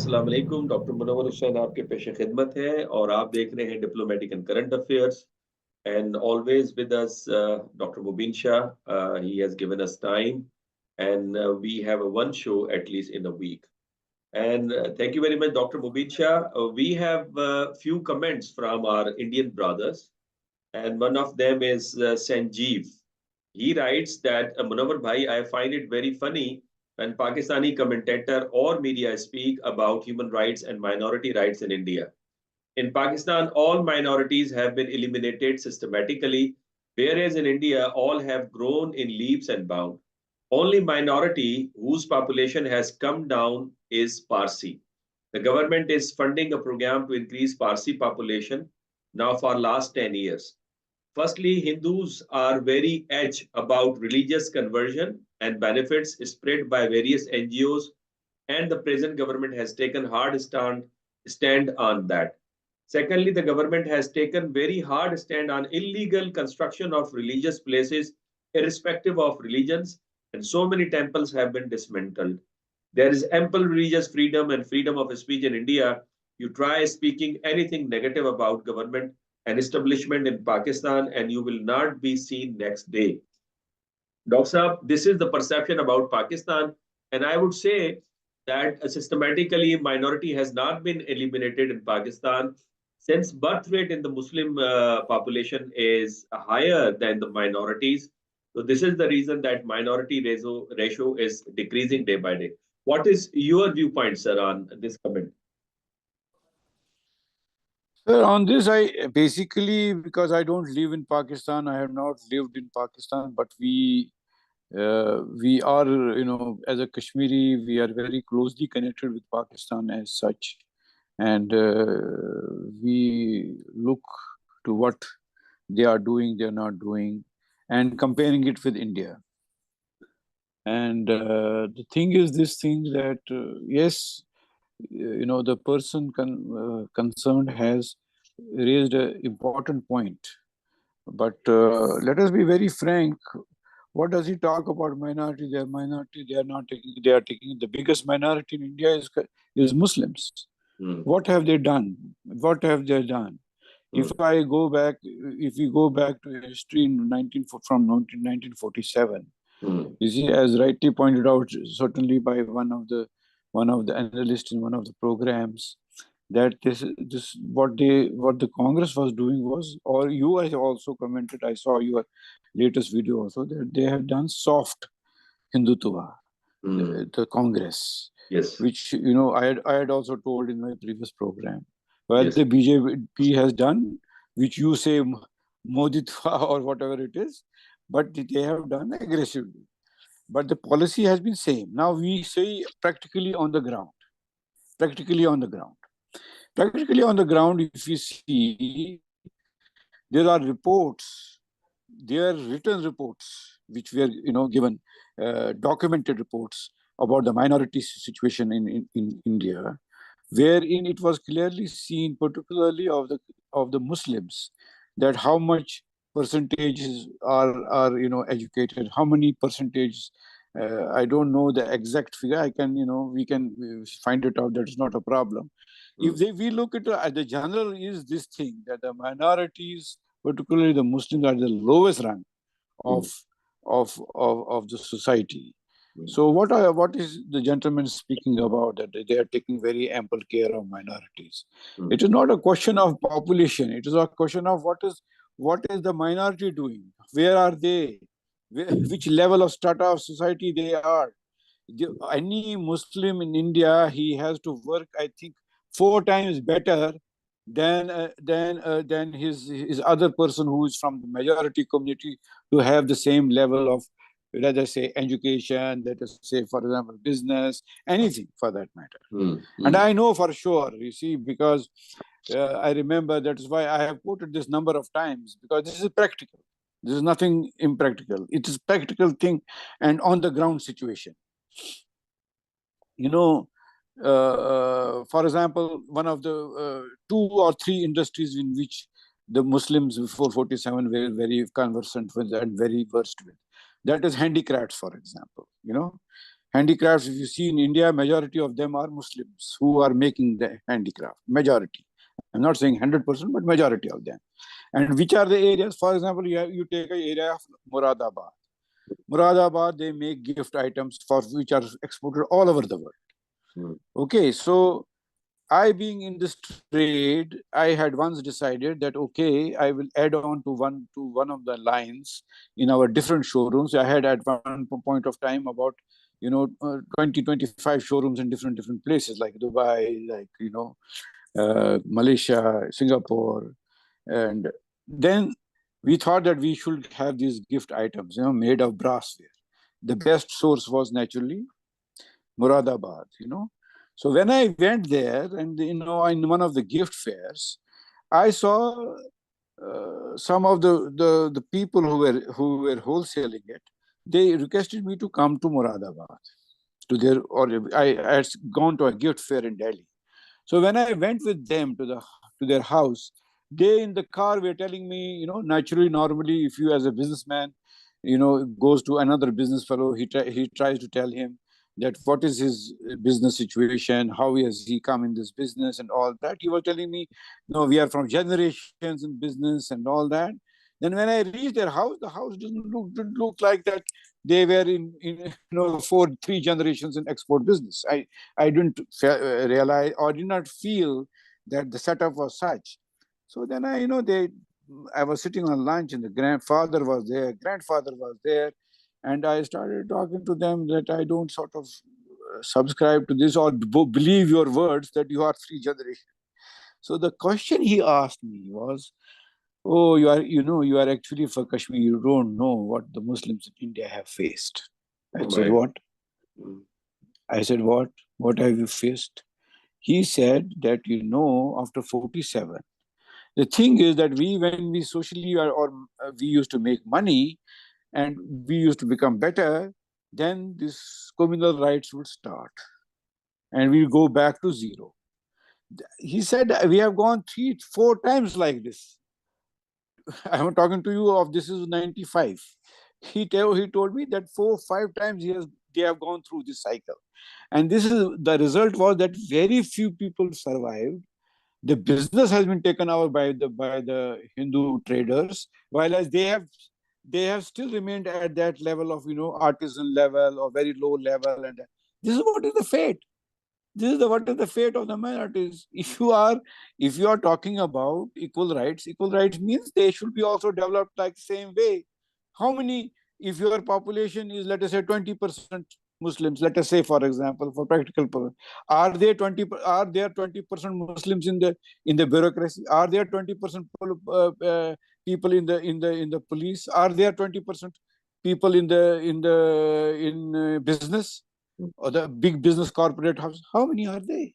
अस्सलाम वालेकुम। डॉक्टर मुनव्वर हुसैन आपके पेशे खिदमत है और आप देख रहे हैं diplomatic and current affairs and always with us Dr. Mubeen Shah. He has given us time and we have a one show at least in a week. And thank you very much, Dr. Mubeen Shah. We have a few comments from our Indian brothers, and one of them is Sanjeev. He writes that Munawar Bhai, I find it very funny when Pakistani commentator or media speak about human rights and minority rights in India. In Pakistan, all minorities have been eliminated systematically, whereas in India, all have grown in leaps and bounds. Only minority whose population has come down is Parsi. The government is funding a program to increase Parsi population now for last 10 years. Firstly, Hindus are very edge about religious conversion and benefits spread by various NGOs, and the present government has taken hard stand on that. Secondly, the government has taken very hard stand on illegal construction of religious places, irrespective of religions, and so many temples have been dismantled. There is ample religious freedom and freedom of speech in India. You try speaking anything negative about government and establishment in Pakistan, and you will not be seen next day. Dr. Saab, this is the perception about Pakistan, and I would say that systematically minority has not been eliminated in Pakistan since birth rate in the Muslim population is higher than the minorities. So this is the reason that minority ratio is decreasing day by day. What is your viewpoint, sir, on this comment? Sir, on this, I basically, because I don't live in Pakistan, I have not lived in Pakistan, but we are, as a Kashmiri, we are very closely connected with Pakistan as such. And we look to what they are doing, they are not doing, and comparing it with India. And the thing is this thing that, yes, the person concerned has raised an important point. But let us be very frank. What does he talk about minority? They are minority. They are not taking. They are taking the biggest minority in India is Muslims. What have they done? What have they done? If we go back to history from 1947, you see, as rightly pointed out, certainly by one of the analysts in one of the programs, that this what the Congress was doing was, or you have also commented, I saw your latest video also, that they have done soft Hindutva, the Congress. Yes. Which, I had also told in my previous program. What Yes. the BJP has done, which you say Moditva or whatever it is, but they have done aggressively. But the policy has been same. Now we say practically on the ground. Practically on the ground. Practically on the ground, if you see, there are reports, there are written reports, which were given, documented reports about the minority situation in India, wherein it was clearly seen, particularly of the Muslims, that how much percentages are educated, how many percentages. I don't know the exact figure. I can we can find it out. That is not a problem. If we look at the general, is this thing that the minorities, particularly the Muslims, are the lowest rank of the society. So what is the gentleman speaking about, that they are taking very ample care of minorities? It is not a question of population. It is a question of what is the minority doing? Where are they? Which level of strata of society they are? Any Muslim in India, he has to work, I think, 4 times better than his other person who is from the majority community to have the same level of, let us say, education, let us say, for example, business, anything for that matter. And I know for sure, you see, because I remember, that is why I have quoted this number of times, because this is practical. This is nothing impractical. It is practical thing and on the ground situation. For example, one of the 2 or 3 industries in which the Muslims before 47 were very conversant with and very versed with, that is handicrafts, for example. Handicrafts, if you see in India, majority of them are Muslims who are making the handicraft. Majority. I'm not saying 100%, but majority of them. And which are the areas? For example, you take an area of Muradabad. Muradabad, they make gift items for which are exported all over the world. Okay, so I being in this trade, I had once decided that okay, I will add on to one of the lines in our different showrooms. I had at one point of time about 20-25 showrooms in different places like Dubai, like Malaysia, Singapore, and then we thought that we should have these gift items, made of brassware. The best source was naturally Muradabad, So when I went there, and in one of the gift fairs, I saw some of the people who were wholesaling it. They requested me to come to Muradabad I had gone to a gift fair in Delhi. So when I went with them to their house, they in the car were telling me, naturally, normally, if you as a businessman, goes to another business fellow, he tries to tell him that what is his business situation, how has he come in this business and all that. He was telling me, no, we are from generations in business and all that. Then when I reached their house, the house didn't look like that. They were in three generations in export business. I didn't realize or did not feel that the setup was such. So then I was sitting on lunch and the grandfather was there, grandfather was there, and I started talking to them that I don't sort of subscribe to this or believe your words that you are three generations. So the question he asked me was, oh, you are actually for Kashmir. You don't know what the Muslims in India have faced. I said, what? I said, what? What have you faced? He said that, after 47, the thing is that when we socially we used to make money and we used to become better, then this communal rights would start and we go back to zero. He said, we have gone 3-4 times like this. I'm talking to you of this is 95. He told me that 4-5 times they have gone through this cycle. And the result was that very few people survived. The business has been taken over by the Hindu traders, while they have still remained at that level of artisan level or very low level. And this is what is the fate. This is what is the fate of the minorities. If you are talking about equal rights means they should be also developed like the same way. How many, if your population is, let us say, 20% Muslims, let us say, for example, for practical purpose, are there 20% Muslims in the bureaucracy? Are there 20% people in the police? Are there 20% people in business? Or the big business corporate house, how many are they?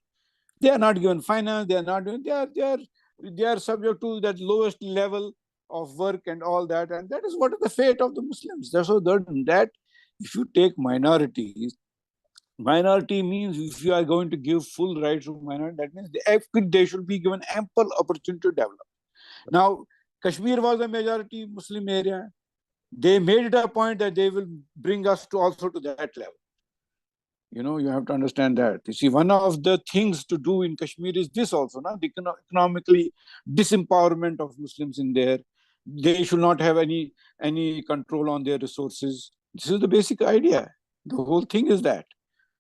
They are not given finance. They are subject to that lowest level of work and all that. And that is what is the fate of the Muslims. So that if you take minorities, minority means if you are going to give full rights to minority, that means they should be given ample opportunity to develop. Now, Kashmir was a majority Muslim area. They made it a point that they will bring us also to that level. You have to understand that. You see, one of the things to do in Kashmir is this also, the economically disempowerment of Muslims in there. They should not have any control on their resources. This is the basic idea. The whole thing is that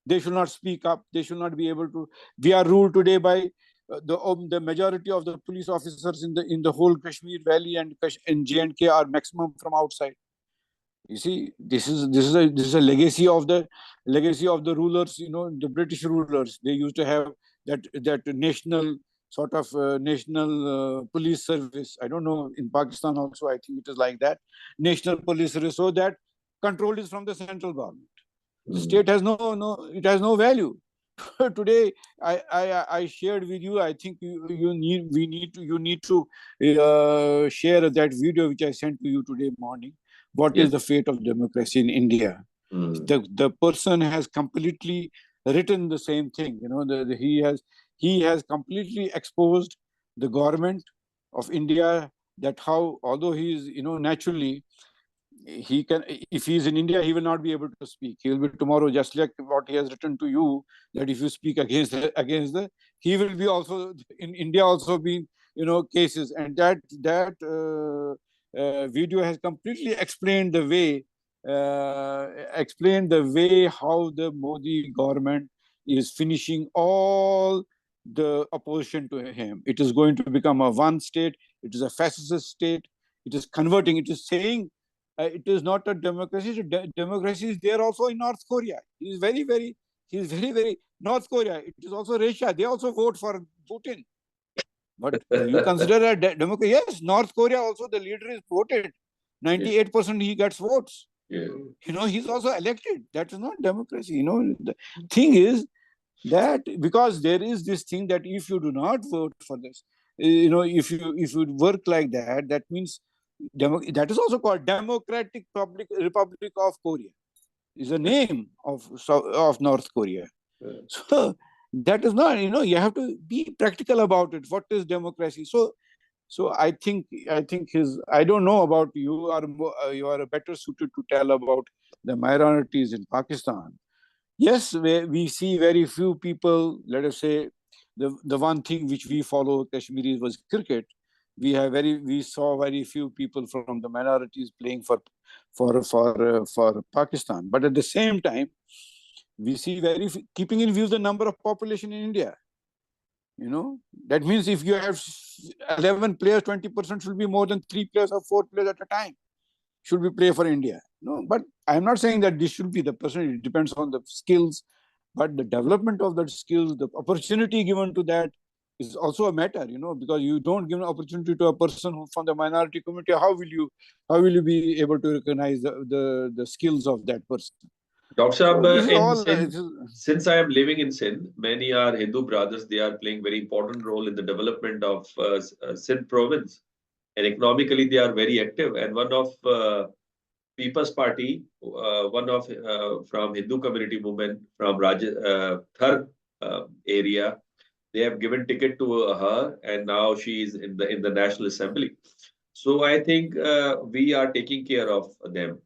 they should not speak up. They should not be able to. We are ruled today by the majority of the police officers in the whole Kashmir Valley and J&K are maximum from outside. You see, this is a legacy of the rulers. The British rulers, they used to have that national sort of national police service. I don't know, in Pakistan also I think it is like that, national police service, so that control is from the central government. The state has no value. Today I shared with you. I think you need to share that video which I sent to you today morning. What is the fate of democracy in India? The person has completely written the same thing. He has completely exposed the government of India, that how, although he is naturally he can, if he is in India, he will not be able to speak. He will be tomorrow, just like what he has written to you, that if you speak against the, he will be also in India also being, cases. And that video has completely explained the way how the Modi government is finishing all the opposition to him. It is going to become a one state. It is a fascist state. It is converting. It is saying it is not a democracy. Democracy is there also in North Korea. He is very North Korea. It is also Russia. They also vote for Putin. But do you consider a democracy? Yes, North Korea also, the leader is voted. 98% he gets votes. Yeah. He's also elected. That is not democracy. The thing is that because there is this thing that if you do not vote for this, if you work like that, that means that is also called Democratic Republic of Korea. Is a name of North Korea. Yeah. So that is not, you have to be practical about it. What is democracy? So I think I don't know about you. You are better suited to tell about the minorities in Pakistan. Yes, we see very few people. Let us say the one thing which we follow Kashmiris was cricket. We saw very few people from the minorities playing for Pakistan. But at the same time, we see keeping in view the number of population in India. That means if you have 11 players, 20% should be more than 3 players or 4 players at a time should be play for India. No, but I'm not saying that this should be the percentage. It depends on the skills, but the development of that skills, the opportunity given to that is also a matter. Because you don't give an opportunity to a person who from the minority community. How will you be able to recognize the skills of that person? Dr. So Saab, this is in all. Sindh, since I am living in Sindh, many are Hindu brothers. They are playing very important role in the development of Sindh province, and economically they are very active. And one of People's Party, one of from Hindu community movement from Thar area, they have given ticket to her, and now she is in the National Assembly. So I think we are taking care of them.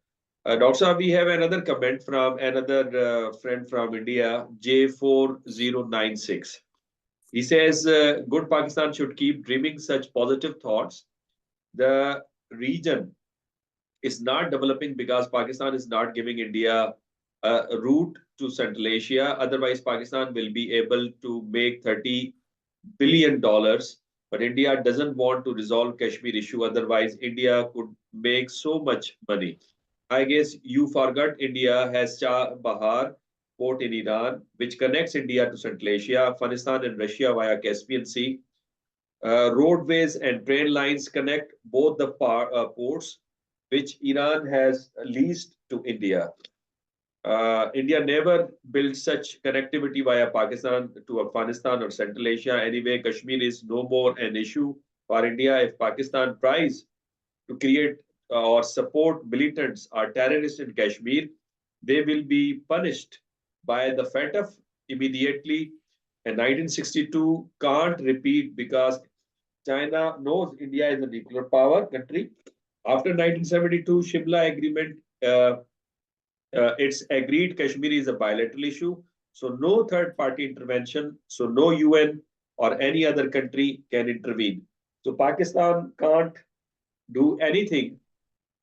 Dr. Saab, we have another comment from another friend from India, J4096. He says, good Pakistan should keep dreaming such positive thoughts. The region is not developing because Pakistan is not giving India a route to Central Asia. Otherwise, Pakistan will be able to make $30 billion. But India doesn't want to resolve Kashmir issue. Otherwise, India could make so much money. I guess you forgot India has Shah Bahar port in Iran, which connects India to Central Asia, Afghanistan, and Russia via Caspian Sea. Roadways and train lines connect both the ports, which Iran has leased to India. India never built such connectivity via Pakistan to Afghanistan or Central Asia. Anyway, Kashmir is no more an issue for India. If Pakistan tries to create or support militants or terrorists in Kashmir, they will be punished by the FATF immediately. And 1962 can't repeat because China knows India is a nuclear power country. After 1972 Shimla Agreement, it's agreed Kashmir is a bilateral issue. So no third party intervention. So no UN or any other country can intervene. So Pakistan can't do anything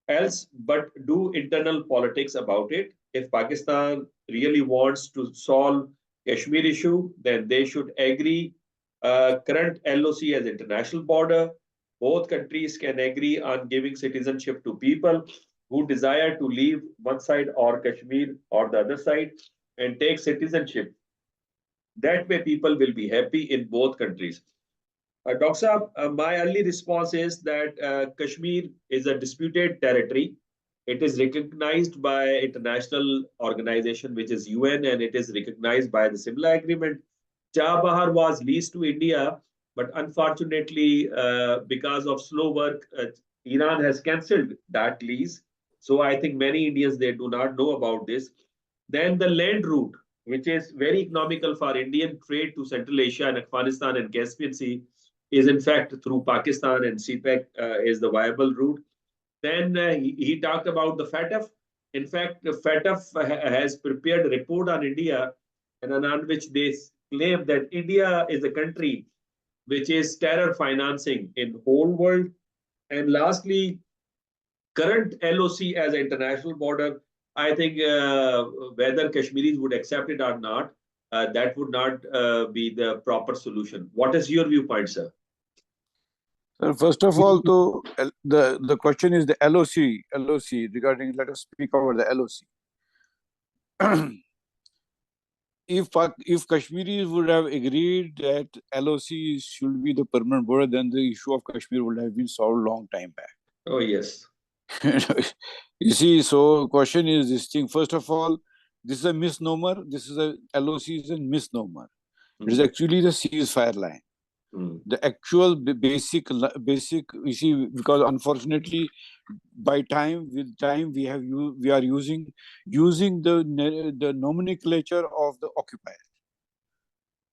else but do internal politics about it. If Pakistan really wants to solve Kashmir issue, then they should agree current LOC as international border. Both countries can agree on giving citizenship to people who desire to leave one side or Kashmir or the other side and take citizenship. That way people will be happy in both countries. Dr. Saab, my early response is that Kashmir is a disputed territory. It is recognized by international organization, which is UN, and it is recognized by the Simla Agreement. Chabahar was leased to India, but unfortunately, because of slow work, Iran has cancelled that lease. So I think many Indians, they do not know about this. Then the land route, which is very economical for Indian trade to Central Asia and Afghanistan and Caspian Sea, is in fact through Pakistan, and CPEC is the viable route. Then he talked about the FATF. In fact, the FATF has prepared a report on India, and on which they claim that India is a country which is terror financing in whole world. And lastly, current LOC as an international border, I think whether Kashmiris would accept it or not, that would not be the proper solution. What is your viewpoint, sir? So first of all, the question is the LOC regarding. Let us speak about the LOC. If Kashmiris would have agreed that LOC should be the permanent border, then the issue of Kashmir would have been solved long time back. Oh yes. You see, so question is this thing. First of all, this is a misnomer. This is a LOC is a misnomer. It is actually the ceasefire line. The actual basic, you see, because unfortunately, with time we are using the nomenclature of the occupier.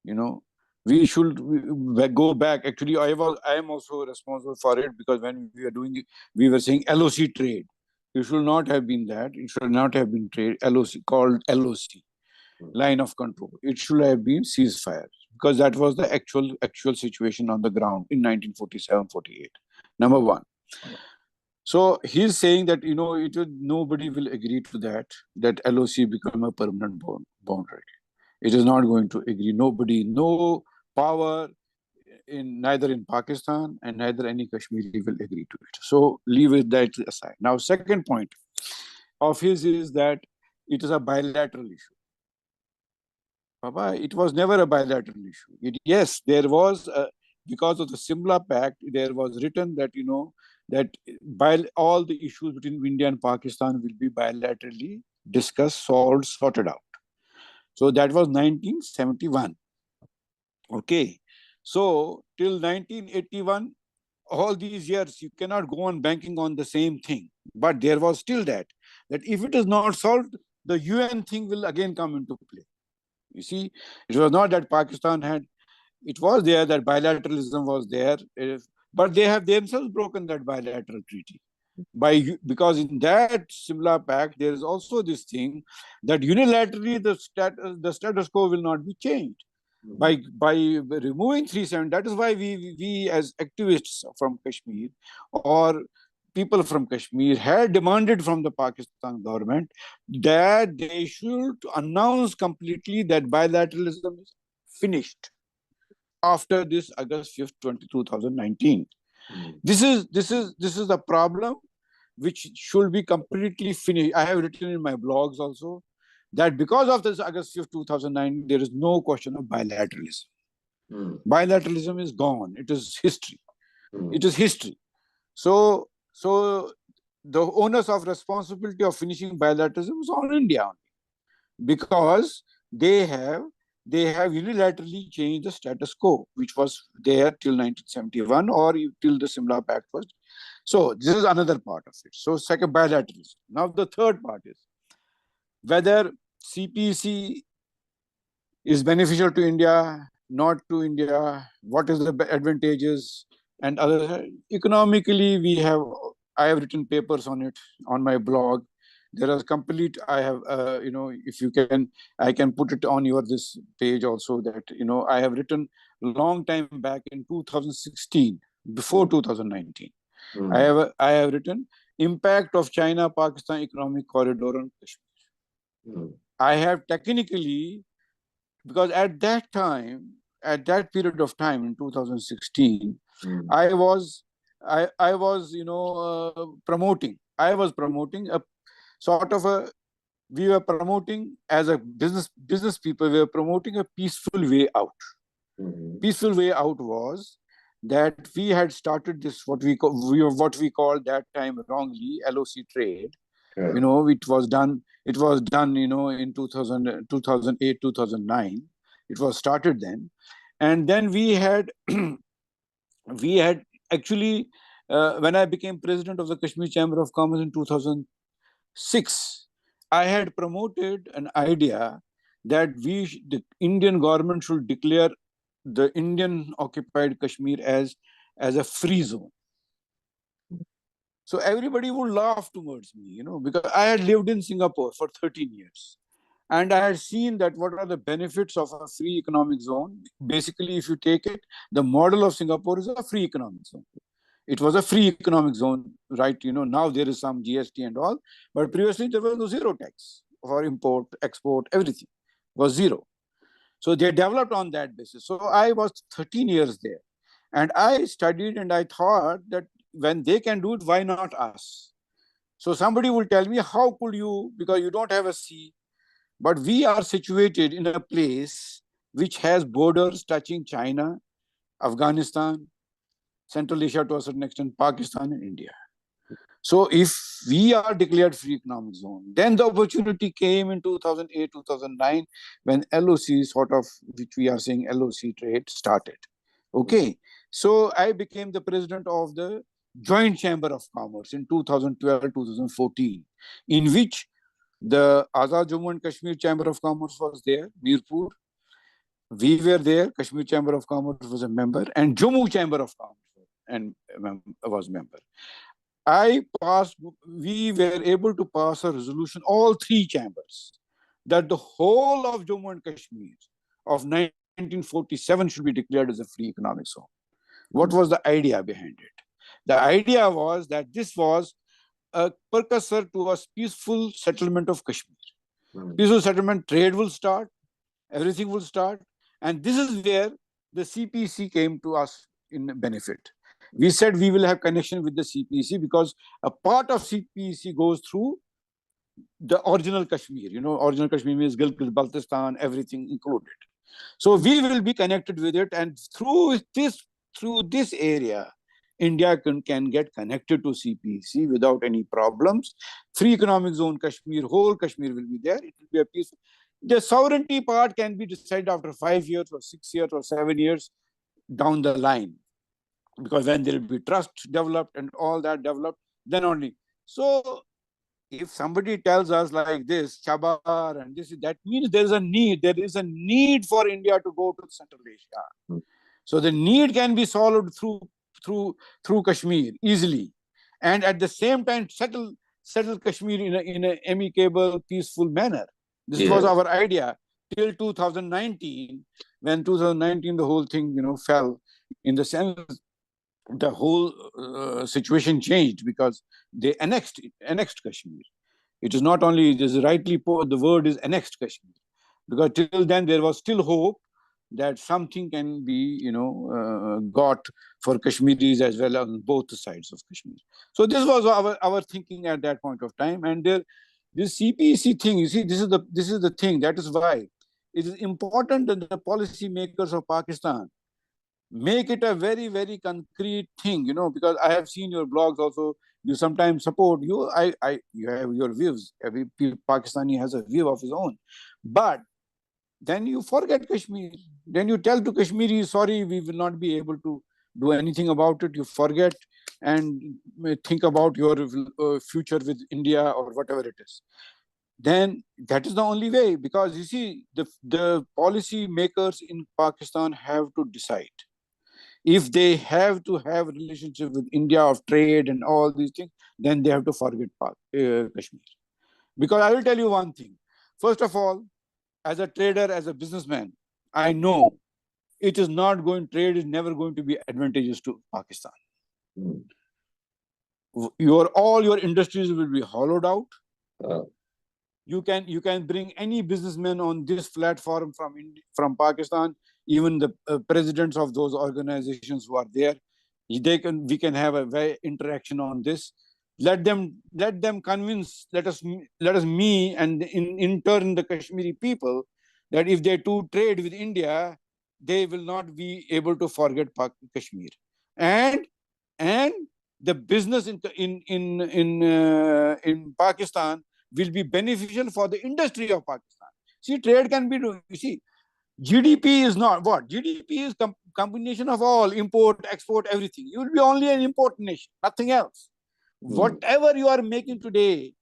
You know, we should go back. Actually, I am also responsible for it, because when we are doing it, we were saying LOC trade. It should not have been that. It should not have been trade. LOC, called LOC, line of control. It should have been ceasefire, because that was the actual situation on the ground in 1947-48. Number one. So he's saying that, you know, nobody will agree to that LOC become a permanent boundary. It is not going to agree. Nobody, no power neither in Pakistan and neither any Kashmiri will agree to it. So leave it that aside. Now, second point of his is that it is a bilateral issue. Baba, it was never a bilateral issue. Yes, there was, because of the Simla Pact, there was written that, you know, that all the issues between India and Pakistan will be bilaterally discussed, solved, sorted out. So that was 1971. Okay. So till 1981, all these years, you cannot go on banking on the same thing. But there was still that if it is not solved, the UN thing will again come into play. You see, it was not that Pakistan it was there, that bilateralism was there, but they have themselves broken that bilateral treaty. Because in that Simla Pact, there is also this thing that unilaterally the status quo will not be changed. By removing 370, that is why we as activists from Kashmir or people from Kashmir had demanded from the Pakistan government that they should announce completely that bilateralism is finished after this August 5th, 2019. This is the problem which should be completely finished. I have written in my blogs also that because of this August 5th, 2009, there is no question of bilateralism. Bilateralism is gone. It is history. It is history. So the onus of responsibility of finishing bilateralism is on India only, because they have unilaterally changed the status quo, which was there till 1971 or till the Simla Pact was. So this is another part of it. So second, bilateralism. Now the third part is whether CPC is beneficial to India, not to India, what is the advantages, and other. Economically, I have written papers on it on my blog. There is complete, I have, if you can, I can put it on this page also, that, I have written a long time back in 2016, before 2019. I have written impact of China-Pakistan economic corridor on Kashmir. I have technically, because at that period of time in 2016, I was promoting a sort of we were promoting as a business people, we were promoting a peaceful way out. Peaceful way out was that we had started this, what we called that time wrongly, LOC trade. Yeah. It was done, in 2008, 2009. It was started then. And then we had actually, when I became president of the Kashmir Chamber of Commerce in 2006, I had promoted an idea that the Indian government should declare the Indian occupied Kashmir as a free zone. So everybody would laugh towards me, because I had lived in Singapore for 13 years. And I had seen that what are the benefits of a free economic zone. Basically, if you take it, the model of Singapore is a free economic zone. It was a free economic zone, right? Now there is some GST and all, but previously there was no zero tax for import, export, everything was zero. So they developed on that basis. So I was 13 years there. And I studied and I thought that when they can do it, why not us? So somebody will tell me, how could you, because you don't have a sea, but we are situated in a place which has borders touching China, Afghanistan, Central Asia to a certain extent, Pakistan and India. So if we are declared free economic zone, then the opportunity came in 2008, 2009, when LOC sort of, which we are saying LOC trade started. Okay. So I became the president of the Joint Chamber of Commerce in 2012, 2014, in which the Azad Jammu and Kashmir Chamber of Commerce was there, Mirpur. We were there, Kashmir Chamber of Commerce was a member, and Jammu Chamber of Commerce and was member. We were able to pass a resolution, all three chambers, that the whole of Jammu and Kashmir of 1947 should be declared as a free economic zone. What was the idea behind it? The idea was that this was a precursor to a peaceful settlement of Kashmir. Peaceful settlement, trade will start, everything will start. And this is where the CPC came to us in benefit. We said we will have connection with the CPC because a part of CPC goes through the original Kashmir. Original Kashmir means Gilgit, Baltistan, everything included. So we will be connected with it, and through this area, India can get connected to CPC without any problems. Free economic zone Kashmir, whole Kashmir will be there. It will be a peaceful. The sovereignty part can be decided after 5 years or 6 years or 7 years down the line, because when there will be trust developed and all that developed, then only. So if somebody tells us like this, Chabar and this, that means there is a need. There is a need for India to go to Central Asia. So the need can be solved through Kashmir easily, and at the same time settle Kashmir in a amicable, peaceful manner. This was our idea till 2019. When 2019 the whole thing fell, in the sense the whole situation changed because they annexed Kashmir. It is not only, it is rightly put, the word is annexed Kashmir, because till then there was still hope that something can be got for Kashmiris as well on both sides of Kashmir. So this was our thinking at that point of time. And this CPEC thing, you see, this is the thing. That is why it is important that the policy makers of Pakistan make it a very, very concrete thing, because I have seen your blogs also. You sometimes support you have your views. Every Pakistani has a view of his own, but then you forget Kashmir. Then you tell to Kashmiri, sorry, we will not be able to do anything about it. You forget and think about your future with India or whatever it is. Then that is the only way, because you see, the policy makers in Pakistan have to decide. If they have to have a relationship with India of trade and all these things, then they have to forget Kashmir. Because I will tell you one thing. First of all, as a trader, as a businessman, I know trade is never going to be advantageous to Pakistan. All your industries will be hollowed out. You can bring any businessman on this platform from Pakistan, even the presidents of those organizations who are there. We can have a very interaction on this. Let them convince, let us me, and in turn the Kashmiri people, that if they do trade with India, they will not be able to forget Kashmir, and the business in Pakistan will be beneficial for the industry of Pakistan. See, trade can be, you see, GDP is not what? GDP is combination of all, import, export, everything. You will be only an import nation, nothing else. Whatever you are making today,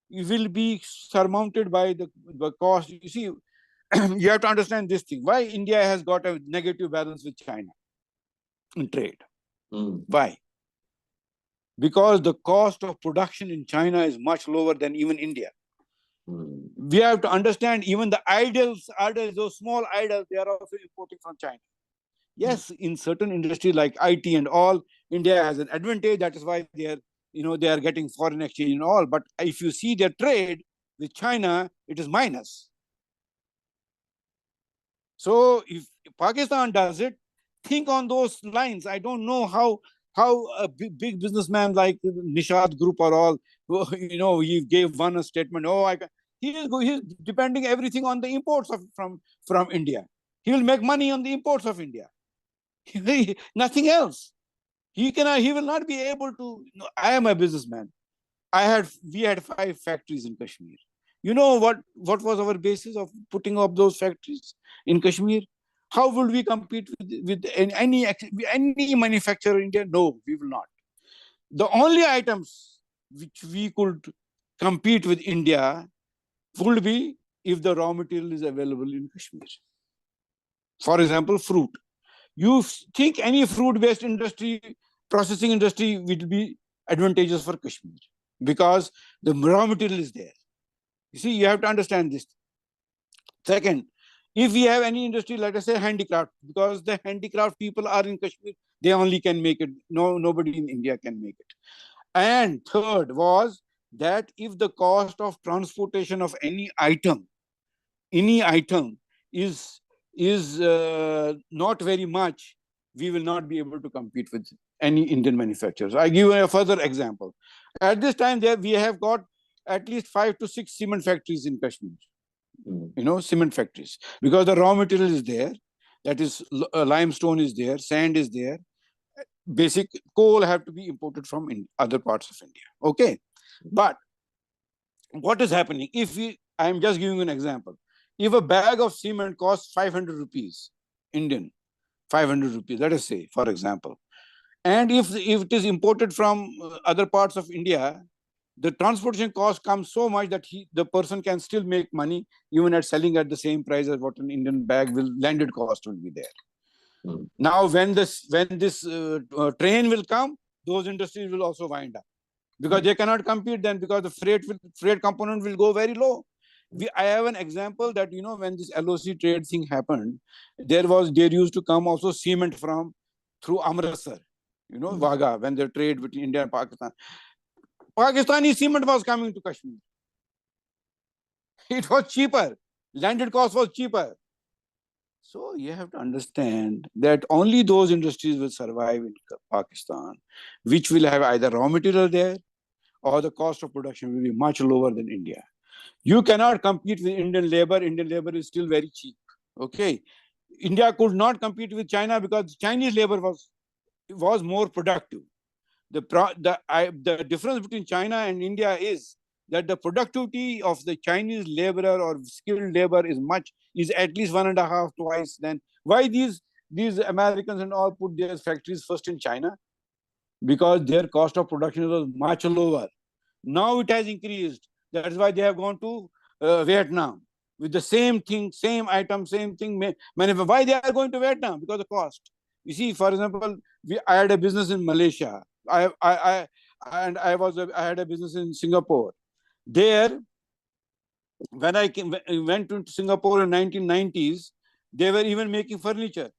you will be surmounted by the cost. You see, you have to understand this thing. Why India has got a negative balance with China in trade? Why? because the cost of production in China is much lower than even India. We have to understand even the idols, those small idols, they are also importing from China. Yes, in certain industries like IT and all, India has an advantage. That is why they are getting foreign exchange and all. But if you see their trade with China, it is minus. So if Pakistan does it, think on those lines. I don't know how a big businessman like Nishad Group or all, he gave one a statement. He's depending everything on the imports from India. He will make money on the imports of India. Nothing else. He will not be able to. I am a businessman. We had 5 factories in Kashmir. You know what was our basis of putting up those factories in Kashmir? How will we compete with any manufacturer in India? No, we will not. The only items which we could compete with India would be if the raw material is available in Kashmir. For example, fruit. You think any fruit-based industry, processing industry will be advantageous for Kashmir because the raw material is there. You see, you have to understand this. Second, if we have any industry, let us say handicraft, because the handicraft people are in Kashmir, they only can make it. Nobody in India can make it. And third was that if the cost of transportation of any item is not very much, we will not be able to compete with any Indian manufacturers. I give a further example. At this time, we have got at least 5 to 6 cement factories in Kashmir. Cement factories, because the raw material is there. That is, limestone is there, sand is there. Basic coal have to be imported from other parts of India. Okay, but what is happening? I am just giving you an example. If a bag of cement costs 500 rupees, Indian, 500 rupees, let us say, for example, and if it is imported from other parts of India, the transportation cost comes so much that the person can still make money even at selling at the same price as what an Indian bag landed cost will be there. Now, when this train will come, those industries will also wind up because they cannot compete then, because the freight component will go very low. I have an example that, when this LOC trade thing happened, there used to come also cement through Amritsar, Wagah, when the trade between India and Pakistan. Pakistani cement was coming to Kashmir. It was cheaper. Landed cost was cheaper. So you have to understand that only those industries will survive in Pakistan, which will have either raw material there or the cost of production will be much lower than India. You cannot compete with Indian labor. Indian labor is still very cheap. Okay. India could not compete with China because Chinese labor was more productive. The difference between China and India is that the productivity of the Chinese laborer or skilled labor is at least 1.5 twice than. Why these Americans and all put their factories first in China? Because their cost of production was much lower. Now it has increased. That is why they have gone to Vietnam with the same thing, same item, same thing. Why they are going to Vietnam? Because of the cost. You see, for example, I had a business in Malaysia. I had a business in Singapore. There, when I went to Singapore in 1990s, they were even making furniture.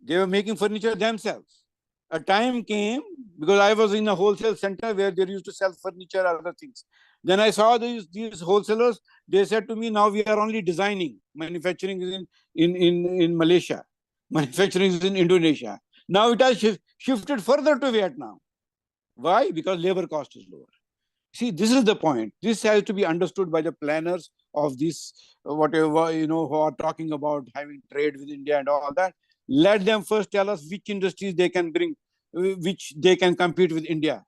They were making furniture themselves. A time came, because I was in a wholesale center where they used to sell furniture and other things. Then I saw these wholesalers. They said to me, now we are only designing. Manufacturing is in Malaysia. Manufacturing is in Indonesia. Now it has shifted further to Vietnam. Why? Because labor cost is lower. See, this is the point. This has to be understood by the planners of this, whatever, who are talking about having trade with India and all that. Let them first tell us which industries they can bring, which they can compete with India.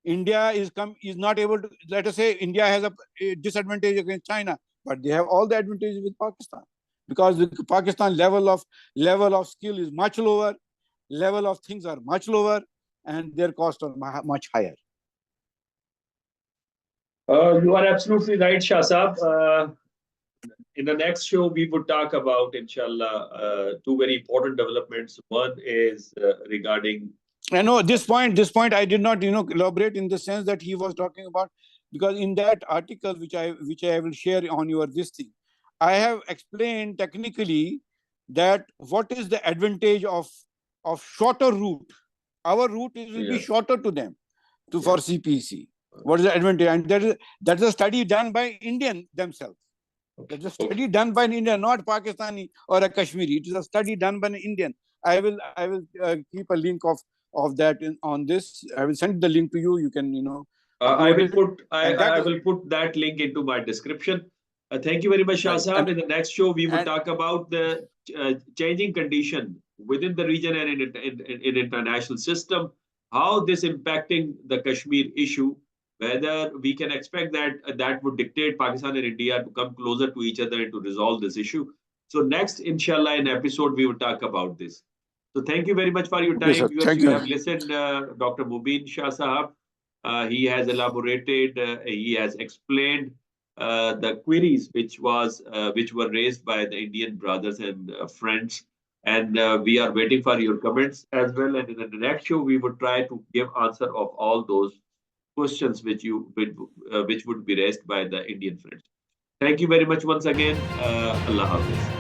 India is not able to. Let us say India has a disadvantage against China, but they have all the advantages with Pakistan, because the Pakistan level of skill is much lower, level of things are much lower, and their costs are much higher. You are absolutely right, Shah Saab. In the next show, we would talk about, inshallah, 2 very important developments. One is regarding I know this point I did not, elaborate in the sense that he was talking about, because in that article which I will share on your this thing, I have explained technically that what is the advantage of shorter route. Our route will be shorter to them, for CPC. What is the advantage? And that's a study done by Indian themselves. That's a study done by an Indian, not Pakistani or a Kashmiri. It is a study done by an Indian. I will keep a link of that on this. I will send the link to you. You can I upload will it. put I Is, will put that link into my description. Thank you very much, Shah right. Sahab. In the next show, we will And talk about the changing condition within the region and in international system, how this impacting the Kashmir issue, whether we can expect that that would dictate Pakistan and India to come closer to each other and to resolve this issue. So next, inshallah, in episode, we will talk about this. So thank you very much for your okay, time, sir. viewers. Thank You you. have listened, Dr. Mubeen Shah Sahab. He has elaborated, he has explained the queries which were raised by the Indian brothers and friends, and we are waiting for your comments as well. And in the next show, we would try to give answer of all those questions which would be raised by the Indian friends. Thank you very much once again. Allah Hafiz.